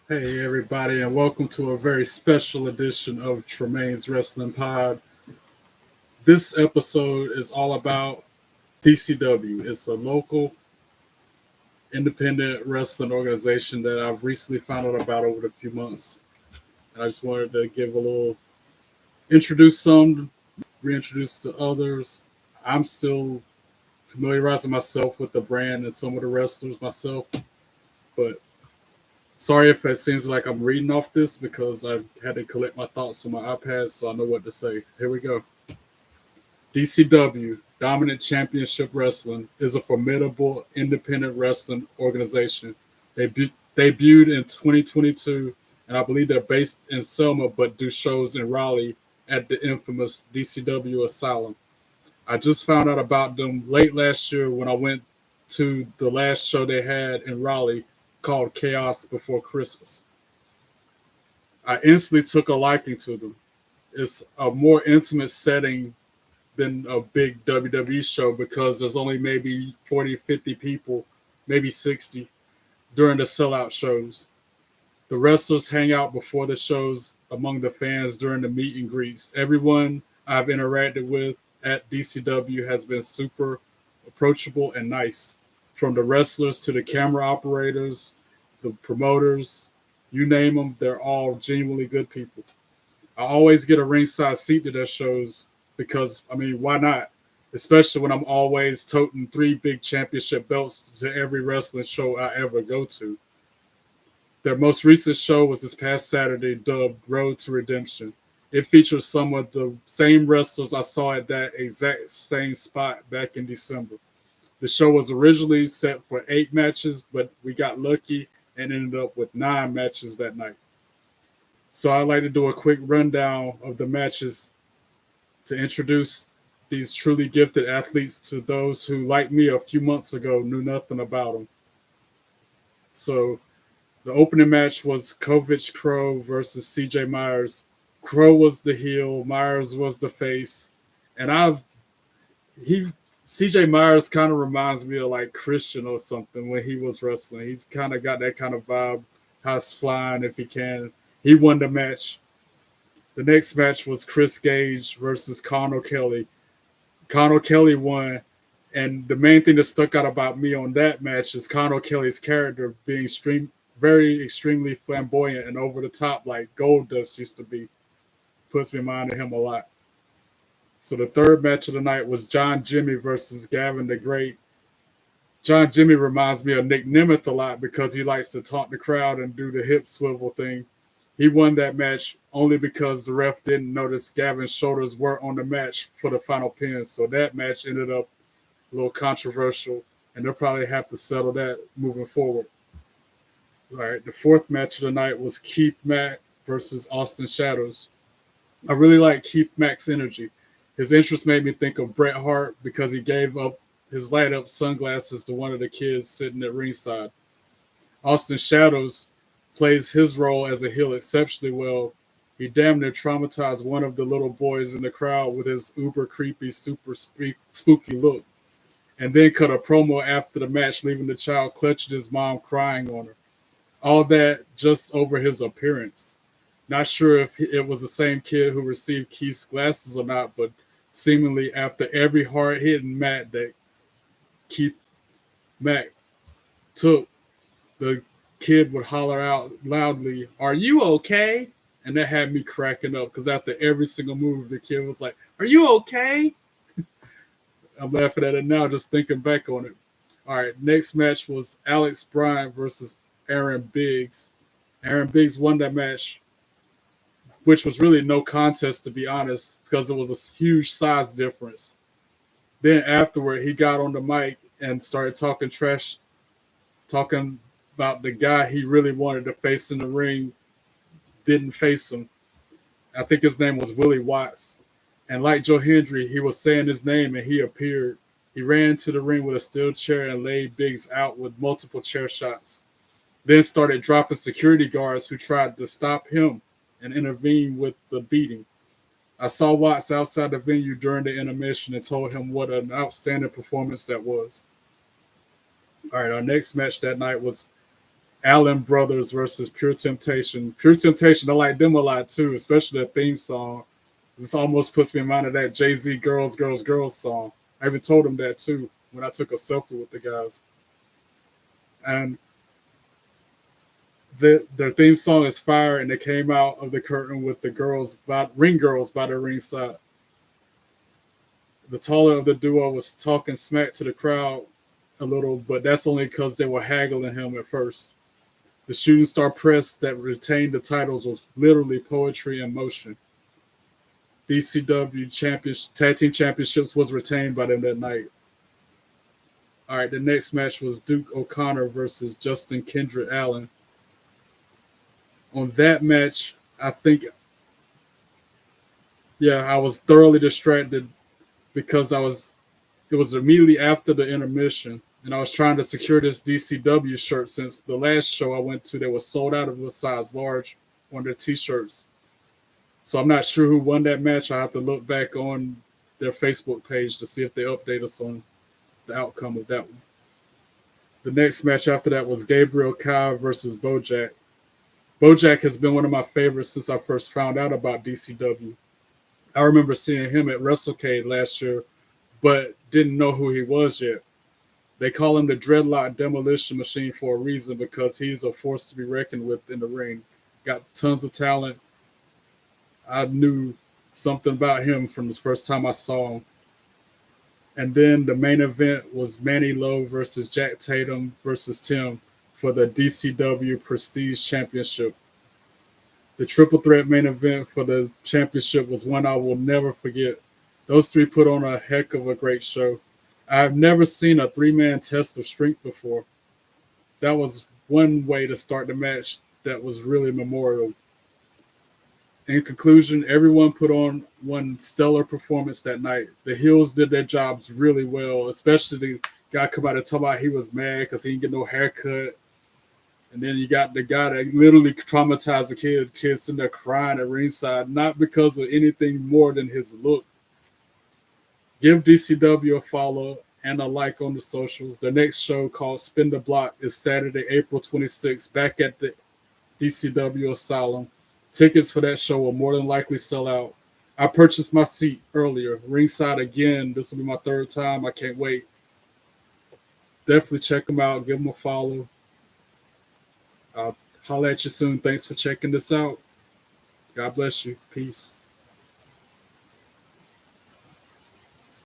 Hey, everybody, and welcome to a very special edition of Tremaine's Wrestling Pod. This episode is all about DCW. It's a local independent wrestling organization that I've recently found out about over the few months. And I just wanted to give a little introduce some, reintroduce to others. I'm still familiarizing myself with the brand and some of the wrestlers myself, but sorry if it seems like I'm reading off this because I had to collect my thoughts on my iPad so I know what to say. Here we go. DCW, Dominant Championship Wrestling, is a formidable independent wrestling organization. They debuted in 2022, and I believe they're based in Selma but do shows in Raleigh at the infamous DCW Asylum. I just found out about them late last year when I went to the last show they had in Raleigh called Chaos Before Christmas. I instantly took a liking to them. It's a more intimate setting than a big WWE show because there's only maybe 40, 50 people, maybe 60 during the sellout shows. The wrestlers hang out before the shows among the fans during the meet and greets. Everyone I've interacted with at DCW has been super approachable and nice. From the wrestlers to the camera operators, the promoters, you name them, they're all genuinely good people. I always get a ringside seat to their shows because, I mean, why not? Especially when I'm always toting three big championship belts to every wrestling show I ever go to. Their most recent show was this past Saturday, dubbed Road to Redemption. It features some of the same wrestlers I saw at that exact same spot back in December. The show was originally set for 8 matches, but we got lucky and ended up with 9 matches that night. So I'd like to do a quick rundown of the matches to introduce these truly gifted athletes to those who, like me a few months ago, knew nothing about them. So the opening match was Kovic Crow versus CJ Myers. Crow was the heel, Myers was the face, and he CJ Myers kind of reminds me of like Christian or something when he was wrestling. He's kind of got that kind of vibe, house flying if he can. He won the match. The next match was Chris Gage versus Connor Kelly. Connor Kelly won, and the main thing that stuck out about me on that match is Connor Kelly's character being very extremely flamboyant and over the top, like Goldust used to be. Puts me in mind of him a lot. So the third match of the night was John Jimmy versus Gavin the Great. John Jimmy reminds me of Nick Nemeth a lot because he likes to taunt the crowd and do the hip swivel thing. He won that match only because the ref didn't notice Gavin's shoulders were on the match for the final pin. So that match ended up a little controversial, and they'll probably have to settle that moving forward. All right, the fourth match of the night was Keith Mack versus Austin Shadows. I really like Keith Mack's energy. His interest made me think of Bret Hart because he gave up his light up sunglasses to one of the kids sitting at ringside. Austin Shadows plays his role as a heel exceptionally well. He damn near traumatized one of the little boys in the crowd with his uber creepy, super spooky look, and then cut a promo after the match, leaving the child clutching his mom crying on her. All that just over his appearance. Not sure if it was the same kid who received Keith's glasses or not, but seemingly after every hard hitting mat that Keith Mack took, the kid would holler out loudly, "Are you okay?" And that had me cracking up because after every single move, the kid was like, "Are you okay?" I'm laughing at it now just thinking back on it. All right, next match was Alex Bryant versus Aaron Biggs. Aaron Biggs won that match, which was really no contest to be honest, because it was a huge size difference. Then afterward, he got on the mic and started talking trash, talking about the guy he really wanted to face in the ring, didn't face him. I think his name was Willie Watts. And like Joe Hendry, he was saying his name and he appeared. He ran to the ring with a steel chair and laid Biggs out with multiple chair shots. Then started dropping security guards who tried to stop him and intervene with the beating. I saw Watts outside the venue during the intermission and told him what an outstanding performance that was. All right, our next match that night was Allen Brothers versus Pure Temptation. Pure Temptation, I like them a lot too, especially the theme song. This almost puts me in mind of that Jay-Z Girls, Girls, Girls song. I even told them that too when I took a selfie with the guys. And their theme song is fire, and they came out of the curtain with the ring girls by the ringside. The taller of the duo was talking smack to the crowd a little, but that's only because they were haggling him at first. The shooting star press that retained the titles was literally poetry in motion. DCW Tag Team Championships was retained by them that night. All right, the next match was Duke O'Connor versus Justin Kendrick Allen. On that match, I think, yeah, I was thoroughly distracted because it was immediately after the intermission, and I was trying to secure this DCW shirt since the last show I went to, they were sold out of a size large on their t-shirts. So I'm not sure who won that match. I have to look back on their Facebook page to see if they update us on the outcome of that one. The next match after that was Gabriel Kai versus Bojack. Bojack has been one of my favorites since I first found out about DCW. I remember seeing him at WrestleCade last year, but didn't know who he was yet. They call him the Dreadlock Demolition Machine for a reason because he's a force to be reckoned with in the ring. Got tons of talent. I knew something about him from the first time I saw him. And then the main event was Manny Lowe versus Jack Tatum versus Tim for the DCW Prestige Championship. The triple threat main event for the championship was one I will never forget. Those three put on a heck of a great show. I've never seen a three-man test of strength before. That was one way to start the match that was really memorable. In conclusion, everyone put on one stellar performance that night. The heels did their jobs really well, especially the guy come out and talk about he was mad because he didn't get no haircut. And then you got the guy that literally traumatized the kid. The kid sitting there crying at ringside, not because of anything more than his look. Give DCW a follow and a like on the socials. Their next show, called Spin the Block, is Saturday, April 26th, back at the DCW Asylum. Tickets for that show will more than likely sell out. I purchased my seat earlier, ringside again. This will be my third time. I can't wait. Definitely check them out. Give them a follow. I'll holler at you soon. Thanks for checking this out. God bless you. Peace.